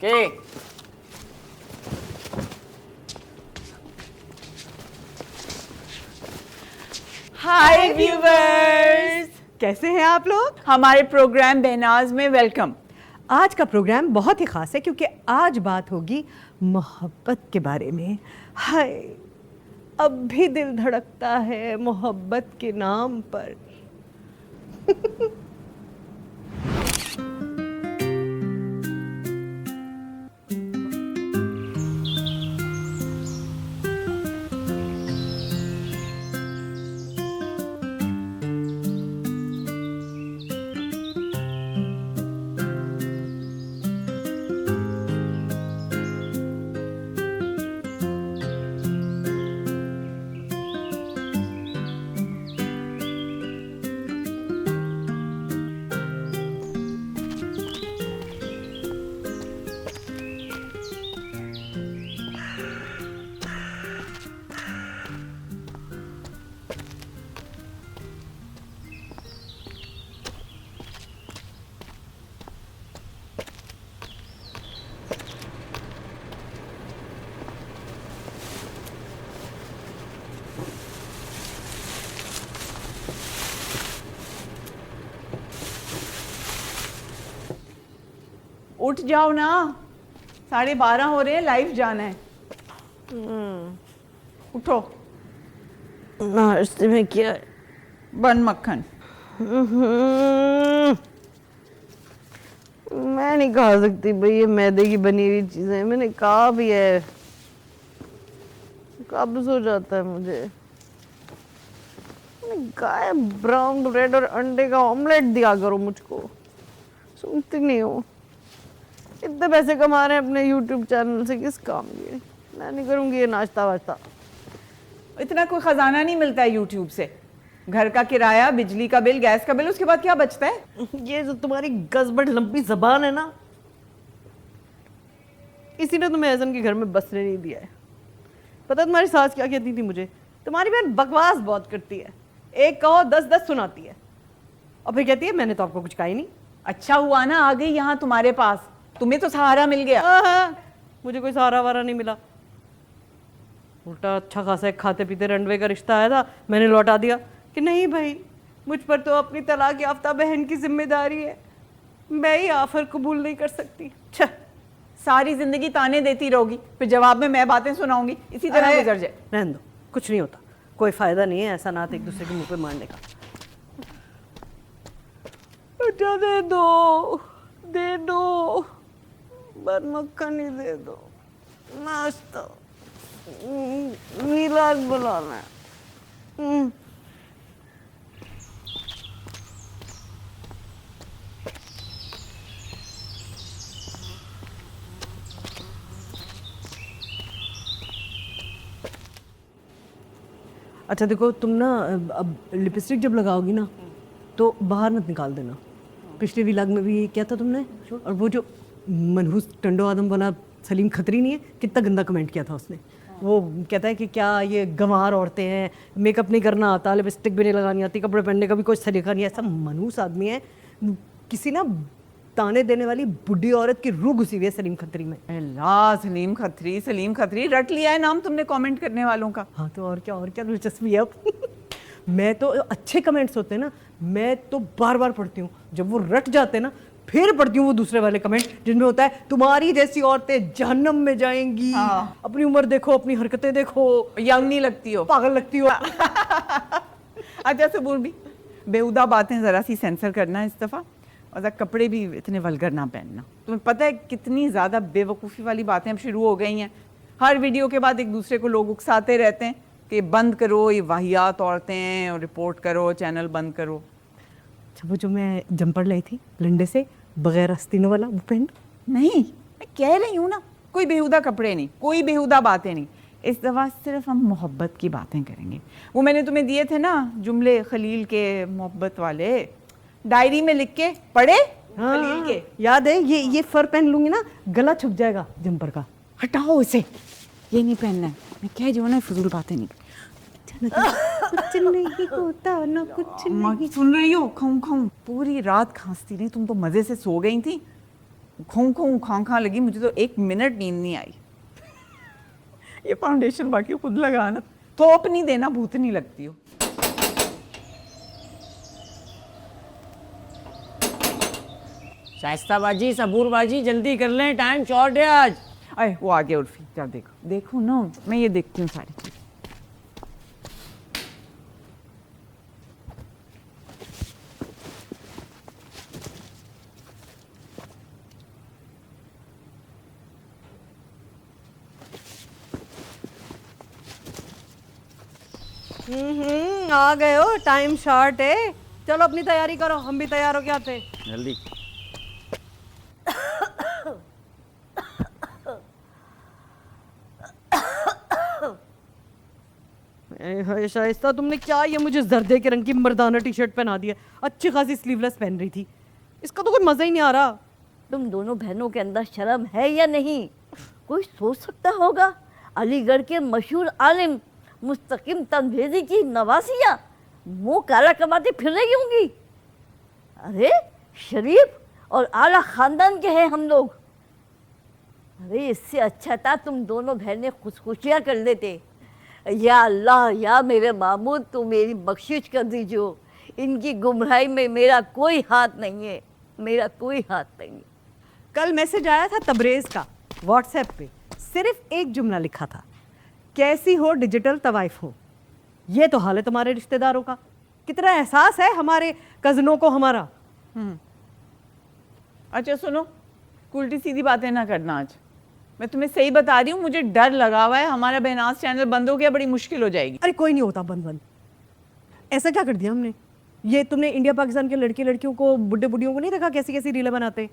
के हाय व्यूवर्स, कैसे हैं आप लोग? हमारे प्रोग्राम बहनाज में वेलकम। आज का प्रोग्राम बहुत ही खास है क्योंकि आज बात होगी मोहब्बत के बारे में। हाय, अब भी दिल धड़कता है मोहब्बत के नाम पर। उठ जाओ ना, 12:30 हो रहे हैं, लाइव जाना है। उठो। नाश्ते में क्या? बन मक्खन। मैं नहीं खा सकती भाई, ये मैदे की बनी हुई चीजें। मैंने कहा भी है, कब्ज हो जाता है मुझे। मैंने कहा है ब्राउन ब्रेड और अंडे का ऑमलेट दिया करो मुझको, सुनती नहीं हो। इतने पैसे कमा रहे हैं अपने YouTube चैनल से, किस काम के? मैं नहीं करूंगी ये नाश्ता वाश्ता। इतना कोई खजाना नहीं मिलता है यूट्यूब से। घर का किराया, बिजली का बिल, गैस का बिल, उसके बाद क्या बचता है? ये जो तुम्हारी गजबड़ लंबी जबान है ना, इसी ने तुम्हें एहसन के घर में बसने नहीं दिया है। पता है तुम्हारी सास क्या कहती थी मुझे? तुम्हारी बहन बकवास बहुत करती है, एक कहो 10-10 सुनाती है, और फिर कहती है मैंने तो आपको कुछ कहा ही नहीं। अच्छा हुआ ना आ गई यहाँ तुम्हारे पास, तुम्हें तो सहारा मिल गया। हाँ, मुझे कोई सहारा वारा नहीं मिला। उल्टा अच्छा खासा एक खाते पीते रंडवे का रिश्ता आया था, मैंने लौटा दिया कि नहीं भाई, मुझ पर तो अपनी तलाक याफ्ता बहन की जिम्मेदारी है, मैं ही आफर कबूल नहीं कर सकती। छह, सारी जिंदगी ताने देती रहोगी, फिर जवाब में मैं बातें सुनाऊंगी, इसी तरह गुजर जाए। रहने दो, कुछ नहीं होता, कोई फायदा नहीं है ऐसा नात एक दूसरे के मुंह पे मारने का। अच्छा दे दो, बन मक्खन ही दे दो, नाश्ता मिलाद बुलाना है। अच्छा देखो, तुम ना अब लिपस्टिक जब लगाओगी ना तो बाहर मत निकाल देना। पिछले व्लॉग में भी ये किया था तुमने। और वो जो मनहूस टंडो आदम वाला सलीम खत्री नहीं है, कितना गंदा कमेंट किया था उसने। वो कहता है कि क्या ये गंवार औरतें हैं, मेकअप नहीं करना आता, लिपस्टिक भी नहीं लगानी आती, कपड़े पहनने का भी कोई सलीका नहीं है। ऐसा मनहूस आदमी है। किसी ना ताने देने वाली बुढ़ी औरत की रूह घुसी हुई है सलीम खत्री में। अल्लाह, सलीम खत्री रट लिया है नाम तुमने कमेंट करने वालों का। हाँ तो और क्या दिलचस्पी है अब। मैं तो अच्छे कमेंट्स होते हैं ना, मैं तो बार बार पढ़ती हूँ। जब वो रट जाते हैं ना, फिर पढ़ती हूँ वो दूसरे वाले कमेंट जिनमें होता है तुम्हारी जैसी औरतें जहन्नम में जाएंगी। हाँ। अपनी उम्र देखो, अपनी हरकतें देखो, यंग नहीं लगती हो, पागल लगती हो। अच्छा सबूर भी, बेहुदा बातें जरा सी सेंसर करना इस दफा, और कपड़े भी इतने वल्गर ना पहनना। तुम्हें पता है कितनी ज़्यादा बेवकूफ़ी वाली बातें अब शुरू हो गई हैं। हर वीडियो के बाद एक दूसरे को लोग उकसाते रहते हैं कि बंद करो ये वाहियात औरतें हैं, और रिपोर्ट करो, चैनल बंद करो। अच्छा वो जो मैं जंपर लाई थी लंडे से बगैर आस्तीनों वाला, वो पहन। नहीं, मैं कह रही हूँ ना, कोई बेहुदा कपड़े नहीं, कोई बेहुदा बातें नहीं। इस दफ़ा सिर्फ हम मोहब्बत की बातें करेंगे। वो मैंने तुम्हें दिए थे ना जुमले खलील के मोहब्बत वाले, डायरी में लिख के पढ़े। हाँ, खलील के याद है। ये फर पहन लूंगी ना, गला छुप जाएगा जंपर का। हटाओ इसे, ये नहीं पहनना है। मैं कह जो ना, फजूल बातें नहीं। कुछ नहीं होता ना, कुछ नहीं। सुन रही हो? खाऊं पूरी रात खांसती रही, तुम तो मजे से सो गई थी। खूं खूं खां खां लगी, मुझे तो 1 मिनट नींद नहीं आई। ये फाउंडेशन बाकी खुद लगाना, थोप नहीं देना, भूत नहीं लगती हो। शाइस्ता बाजी, सबूर बाजी, जल्दी कर लें, टाइम शॉर्ट है आज। अरे वो आ गया उर्फी, जा देखो देखो ना, मैं ये देखती हूँ सारी चीज़। आ गए हो, टाइम शॉर्ट है। चलो अपनी तैयारी करो, हम भी तैयार हो के आते हैं। जल्दी। शाइस्ता, तुमने क्या ये मुझे जर्दे के रंग की मर्दाना टी शर्ट पहना दी है। अच्छी खासी स्लीवलेस पहन रही थी, इसका तो कोई मजा ही नहीं आ रहा। तुम दोनों बहनों के अंदर शर्म है या नहीं? कोई सोच सकता होगा अलीगढ़ के मशहूर आलिम मुस्तकिम तनवेदी की नवासिया मुंह काला कमाती फिर रही होंगी। अरे शरीफ और आला खानदान के हैं हम लोग। अरे इससे अच्छा था तुम दोनों बहनें खुशखुशियाँ कर लेते। या अल्लाह, या मेरे मामूद, तुम मेरी बख्शिश कर दीजिए। इनकी गुमराही में मेरा कोई हाथ नहीं है, मेरा कोई हाथ नहीं है। कल मैसेज आया था तबरेज का व्हाट्सएप पे, सिर्फ एक जुमला लिखा था, कैसी हो डिजिटल तवाइफ हो। ये तो हाल है तुम्हारे रिश्तेदारों का। कितना एहसास है हमारे कजनों को हमारा। अच्छा सुनो, उल्टी सीधी बातें ना करना आज। मैं तुम्हें सही बता रही हूँ, मुझे डर लगा हुआ है, हमारा बहनाज चैनल बंद हो गया, बड़ी मुश्किल हो जाएगी। अरे कोई नहीं होता बंद बंद। ऐसा क्या कर दिया हमने? ये तुमने इंडिया पाकिस्तान के लड़के लड़कियों को, बुड्ढे बुढ़ियों को नहीं देखा कैसी कैसी रीलें बनाते?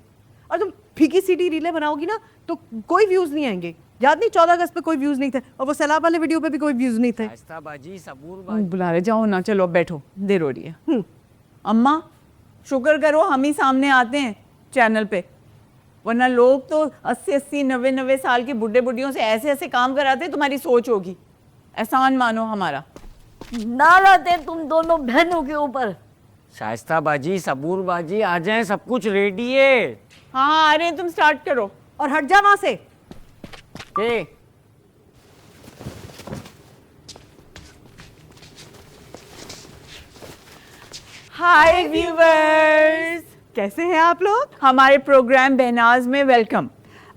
और तुम फीकी सीधी रीलें बनाओगी ना तो कोई व्यूज नहीं आएंगे। याद नहीं 14 अगस्त पे कोई व्यूज नहीं थे, और वो सैलाब वाले वीडियो पे भी कोई व्यूज नहीं थे। शाइस्ता बाजी, सबूर बाजी। बुला रहे, जाओ ना, चलो अब बैठो, देर हो रही है। अम्मा शुक्र करो हम ही सामने आते हैं चैनल पे, वरना लोग तो 80-80, 90-90 साल के बुढ़े बुढ़ियों से ऐसे ऐसे काम कराते। तुम्हारी सोच होगी, एहसान मानो हमारा। नाराज है तुम दोनों बहनों के ऊपर। शाइस्ता बाजी, सबूर बाजी, आ जाएं, सब कुछ रेडी है। हाँ आ रहे हैं, तुम स्टार्ट करो। और हट जा वहां से। के हाय व्यूवर्स, कैसे हैं आप लोग? हमारे प्रोग्राम बहनाज में वेलकम।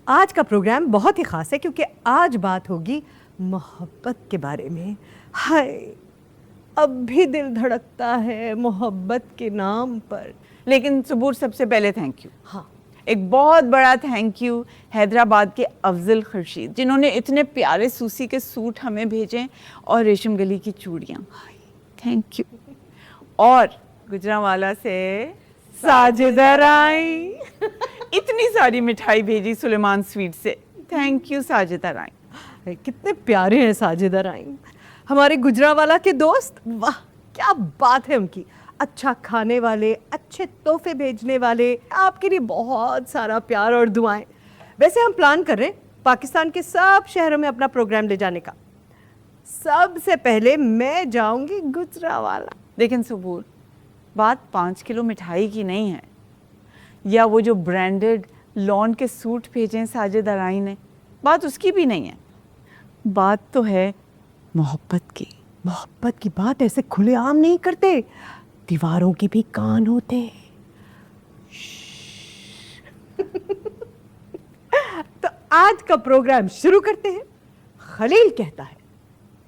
आज का प्रोग्राम बहुत ही खास है क्योंकि आज बात होगी मोहब्बत के बारे में। हाय, अब भी दिल धड़कता है मोहब्बत के नाम पर। लेकिन सबूर, सबसे पहले थैंक यू। हाँ, एक बहुत बड़ा थैंक यू हैदराबाद के अफजल खुर्शीद, जिन्होंने इतने प्यारे सूसी के सूट हमें भेजे और रेशम गली की चूड़ियाँ। Thank you. और गुजरांवाला से साजिदा राई इतनी सारी मिठाई भेजी सुलेमान स्वीट से। थैंक यू साजिदा राई। कितने प्यारे हैं साजिदा राई, हमारे गुजरांवाला के दोस्त। वाह क्या बात है उनकी। अच्छा खाने वाले, अच्छे तोहफे भेजने वाले, आपके लिए बहुत सारा प्यार और दुआएं। वैसे हम प्लान कर रहे हैं पाकिस्तान के सब शहरों में अपना प्रोग्राम ले जाने का। सबसे पहले मैं जाऊंगी गुजरांवाला। लेकिन सबूर, बात 5 किलो मिठाई की नहीं है, या वो जो ब्रांडेड लॉन के सूट भेजे हैं साजिदा राई ने, बात उसकी भी नहीं है। बात तो है मोहब्बत की। मोहब्बत की बात ऐसे खुलेआम नहीं करते, दीवारों के भी कान होते हैं। तो आज का प्रोग्राम शुरू करते हैं। खलील कहता है,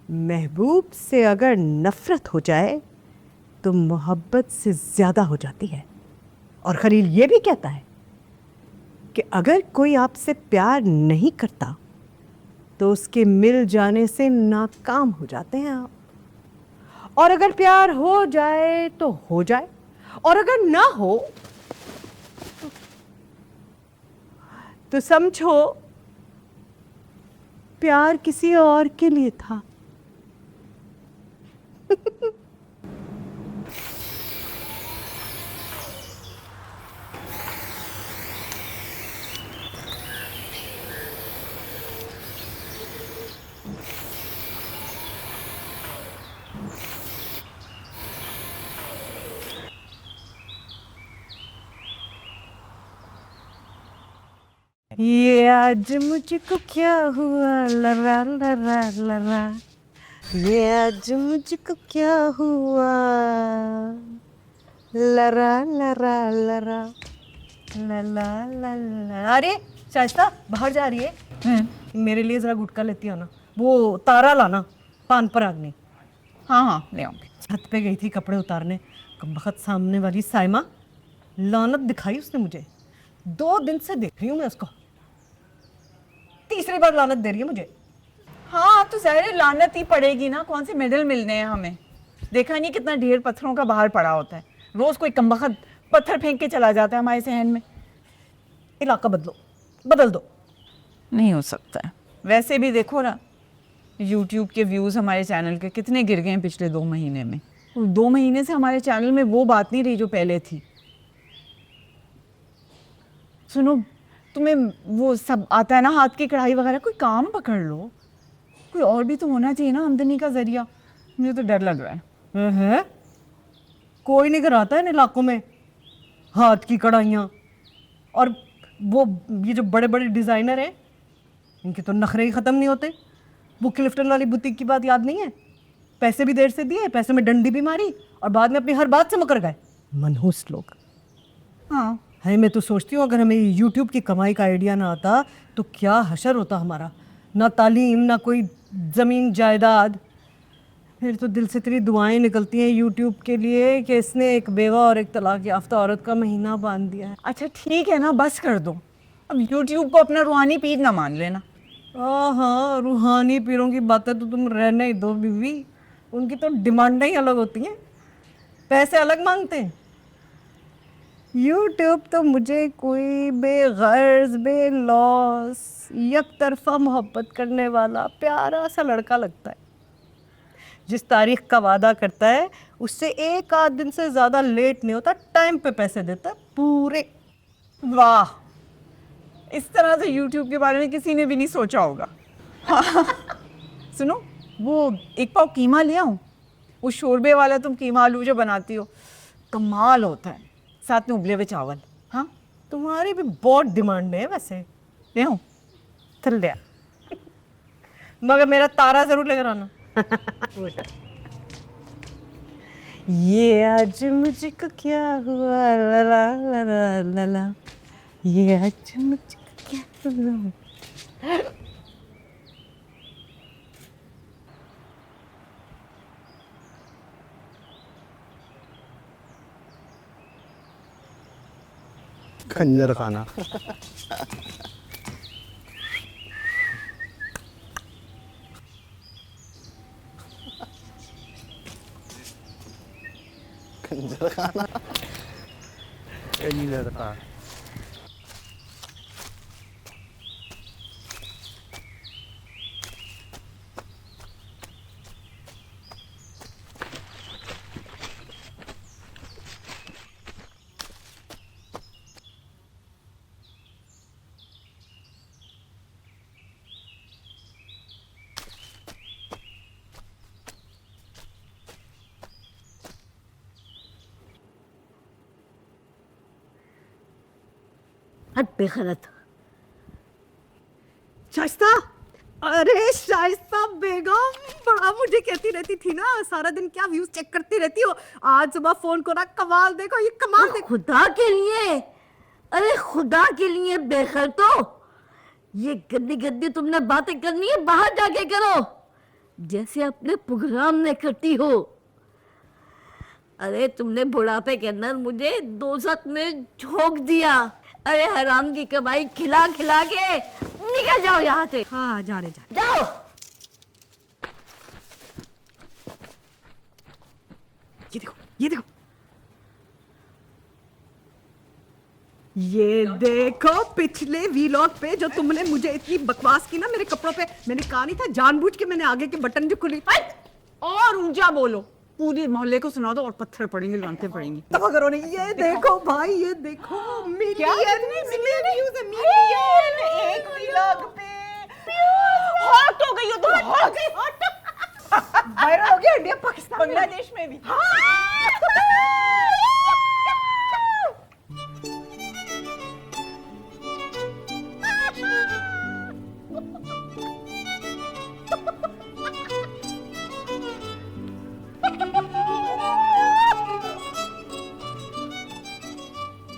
महबूब से अगर नफरत हो जाए तो मोहब्बत से ज्यादा हो जाती है। और खलील ये भी कहता है कि अगर कोई आपसे प्यार नहीं करता तो उसके मिल जाने से नाकाम हो जाते हैं आप। और अगर प्यार हो जाए तो हो जाए, और अगर ना हो तो समझो प्यार किसी और के लिए था। ये आज मुझको क्या हुआ लरा लरा लरा, ये आज मुझको क्या हुआ लरा लरा लरा ला ला ला ला। अरे शाइस्ता बाहर जा रही है, मेरे लिए जरा गुटखा लेती हो ना, वो तारा लाना पान परागनी। हाँ हाँ ले आऊँगी। छत पे गई थी कपड़े उतारने, कमबख्त सामने वाली साइमा लानत दिखाई उसने मुझे। 2 दिन से देख रही हूँ मैं उसको, तीसरी बार लानत दे रही है मुझे। हाँ तो ज़ाहिर लानत ही पड़ेगी ना, कौन से मेडल मिलने हैं हमें। देखा नहीं कितना ढेर पत्थरों का बाहर पड़ा होता है, रोज कोई कमबख्त पत्थर फेंक के चला जाता है हमारे सहन में। इलाका बदलो, बदल दो। नहीं हो सकता है। वैसे भी देखो ना YouTube के व्यूज़ हमारे चैनल के कितने गिर गए हैं पिछले 2 महीने में। 2 महीने से हमारे चैनल में वो बात नहीं रही जो पहले थी। सुनो, तुम्हें वो सब आता है ना, हाथ की कढ़ाई वगैरह, कोई काम पकड़ लो, कोई और भी तो होना चाहिए ना आमदनी का जरिया। मुझे तो डर लग रहा है। कोई नहीं कराता है इन इलाकों में हाथ की कढ़ाइयाँ। और वो ये जो बड़े बड़े डिज़ाइनर हैं, इनके तो नखरे ही ख़त्म नहीं होते। वो क्लिफ्टन वाली बुटीक की बात याद नहीं है? पैसे भी देर से दिए, पैसे में डंडी भी मारी और बाद में अपनी हर बात से मुकर गए। मनहूस लोग। हाँ है, मैं तो सोचती हूँ अगर हमें YouTube की कमाई का आइडिया ना आता तो क्या हशर होता हमारा। ना तालीम, ना कोई ज़मीन जायदाद। फिर तो दिल से तेरी दुआएं निकलती हैं YouTube के लिए कि इसने एक बेवा और एक तलाक याफ्ता औरत का महीना बांध दिया है। अच्छा ठीक है ना, बस कर दो। अब YouTube को अपना रूहानी पीर ना मान लेना। हाँ, रूहानी पीरों की बातें तो तुम रहने ही दो बीवी, उनकी तो डिमांडें ही अलग होती हैं, पैसे अलग मांगते हैं। यूट्यूब तो मुझे कोई बेगर्ज बेलॉस एक तरफा मोहब्बत करने वाला प्यारा सा लड़का लगता है, जिस तारीख का वादा करता है उससे 1 आध दिन से ज़्यादा लेट नहीं होता, टाइम पे पैसे देता है पूरे। वाह, इस तरह से YouTube के बारे में किसी ने भी नहीं सोचा होगा। सुनो, वो 1 पाव कीमा ले आऊं? वो शोरबे वाला तुम कीमा आलू जो बनाती हो, कमाल होता है, साथ में उबले हुए चावल। हाँ तुम्हारी भी बहुत डिमांड है वैसे। ले आऊं? चल लिया, मगर मेरा तारा जरूर लेकर आना। ये आज मुझको क्या हुआ ला ला ला ला ला ला, ये आज मुझको क्या हुआ। खंजर खाना। खंजर खाना। खंजर खाना। हट बेखरत। शाइस्ता, अरे शाइस्ता बेगम, बड़ा मुझे कहती रहती थी ना सारा दिन क्या व्यूज चेक करती रहती हो। आज सुबह फोन करा, कमाल देखो, ये कमाल देखो। खुदा के लिए, अरे खुदा के लिए बेखर, तो ये गंदी गंदी तुमने बातें करनी है बाहर जाके करो, जैसे अपने प्रोग्राम में करती हो। अरे तुमने बुढ़ापे के अंदर मुझे दोज़ख में झोंक दिया। अरे हराम की कमाई खिला खिला के निकल जाओ यहाँ से। हाँ, जाने जा। जाओ। ये देखो, ये देखो, ये देखो पिछले वीलॉग पे जो तुमने मुझे इतनी बकवास की ना मेरे कपड़ों पे, मैंने कहा नहीं था जानबूझ के मैंने आगे के बटन जो खुली। और ऊंचा बोलो, पूरे मोहल्ले को सुना दो और पत्थर पड़ेंगे, लानतें पड़ेंगी। तब करो नहीं। ये देखो भाई, ये देखो, क्या मिलियन व्यूज है, मिलियन एक व्लॉग पे। हॉट हो गई हो तुम, हॉट। वायरल हो गया इंडिया पाकिस्तान में। बांग्लादेश में भी।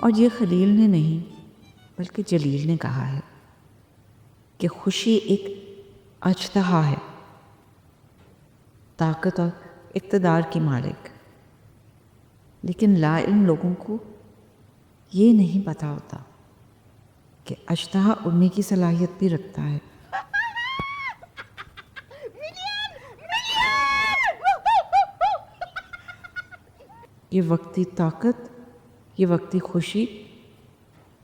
और ये खलील ने नहीं बल्कि जलील ने कहा है कि खुशी एक अजतहा है, ताकत और इक़्तिदार की मालिक। लेकिन लाइल्म लोगों को ये नहीं पता होता कि अजतहा उड़ने की सलाहियत भी रखता है। ये वक्ती ताकत, ये वक्ती खुशी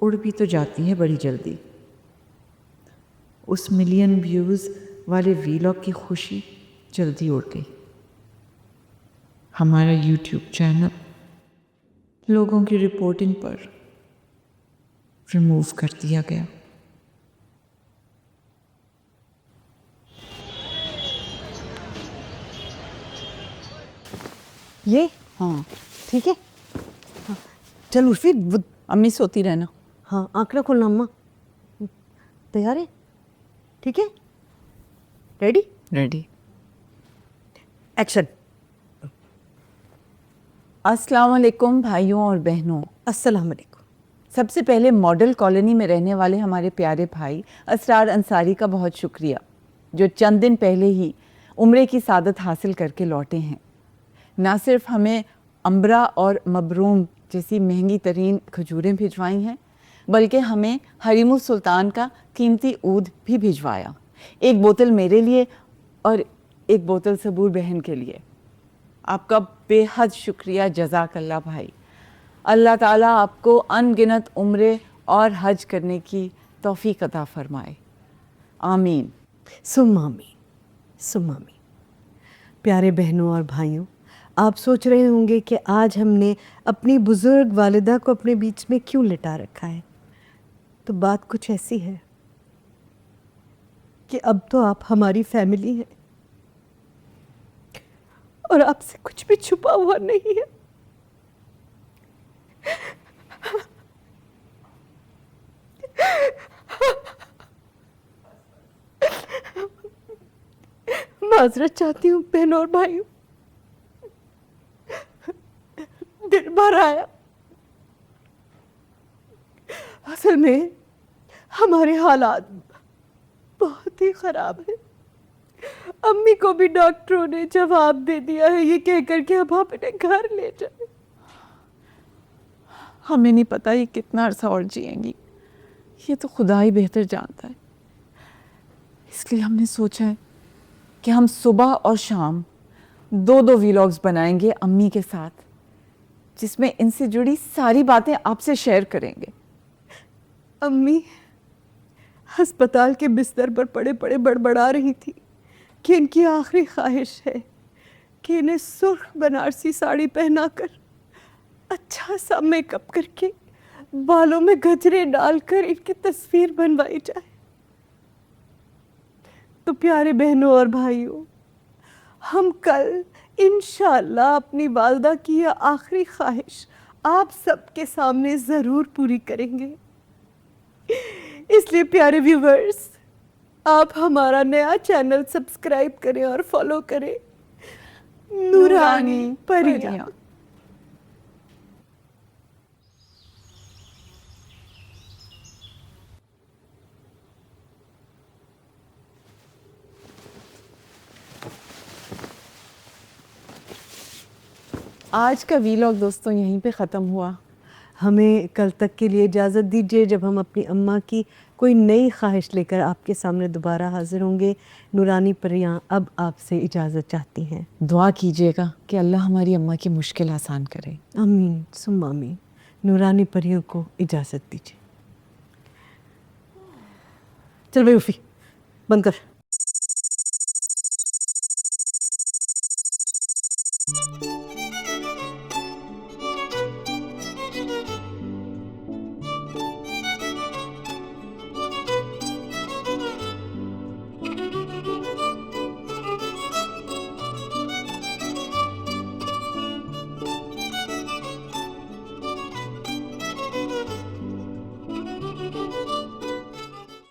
उड़ भी तो जाती है बड़ी जल्दी। उस मिलियन व्यूज़ वाले वीलॉग की खुशी जल्दी उड़ गई। हमारा यूट्यूब चैनल लोगों की रिपोर्टिंग पर रिमूव कर दिया गया। ये हाँ, ठीक है। हाँ, चल उर्फी अम्मी सोती रहना। हाँ, आंकड़ा खोलना अम्मा। तैयार है? ठीक है, रेडी? रेडी। एक्शन। अस्सलाम वालेकुम भाइयों और बहनों। अस्सलाम वालेकुम। सबसे पहले मॉडल कॉलोनी में रहने वाले हमारे प्यारे भाई असरार अंसारी का बहुत शुक्रिया, जो चंद दिन पहले ही उम्रे की सादत हासिल करके लौटे हैं। ना सिर्फ हमें अम्बरा और मबरूम जैसी महंगी तरीन खजूरें भिजवाई हैं, बल्कि हमें हरीमुल सुल्तान का कीमती ऊद भी भिजवाया। एक बोतल मेरे लिए और एक बोतल सबूर बहन के लिए। आपका बेहद शुक्रिया, जज़ाकल्लाह भाई। अल्लाह ताला आपको अनगिनत उम्रे और हज करने की तौफीक अता फरमाए, आमीन। सुम्मा आमीन, सुम्मा आमीन। प्यारे बहनों और भाइयों, आप सोच रहे होंगे कि आज हमने अपनी बुज़ुर्ग वालिदा को अपने बीच में क्यों लिटा रखा है। तो बात कुछ ऐसी है कि अब तो आप हमारी फैमिली हैं और आपसे कुछ भी छुपा हुआ नहीं है। माजरत चाहती हूँ बहनों और भाइयों, दिन भर आया। असल में हमारे हालात बहुत ही खराब है। अम्मी को भी डॉक्टरों ने जवाब दे दिया है ये कहकर के अब आप इन्हें घर ले जाए। हमें नहीं पता ये कितना अरसा और जिएंगी, ये तो खुदा ही बेहतर जानता है। इसलिए हमने सोचा है कि हम सुबह और शाम 2-2 वीलॉग्स बनाएंगे अम्मी के साथ, जिसमें इनसे जुड़ी सारी बातें आपसे शेयर करेंगे। अम्मी अस्पताल के बिस्तर पर पड़े पड़े बड़बड़ा रही थी कि इनकी आखिरी ख्वाहिश है कि इन्हें सुर्ख बनारसी साड़ी पहनाकर अच्छा सा मेकअप करके बालों में गजरे डालकर इनकी तस्वीर बनवाई जाए। तो प्यारे बहनों और भाइयों, हम कल इंशाअल्लाह अपनी वालदा की यह आखिरी ख्वाहिश आप सबके सामने ज़रूर पूरी करेंगे। इसलिए प्यारे व्यूवर्स, आप हमारा नया चैनल सब्सक्राइब करें और फॉलो करें, नूरानी परियां। आज का वीलॉग दोस्तों यहीं पे ख़त्म हुआ। हमें कल तक के लिए इजाज़त दीजिए, जब हम अपनी अम्मा की कोई नई ख्वाहिश लेकर आपके सामने दोबारा हाजिर होंगे। नूरानी परियां अब आपसे इजाज़त चाहती हैं। दुआ कीजिएगा कि अल्लाह हमारी अम्मा की मुश्किल आसान करे। आमीन सुम्मा आमीन। नूरानी परियों को इजाज़त दीजिए। चल भाई उर्फी, बंद कर।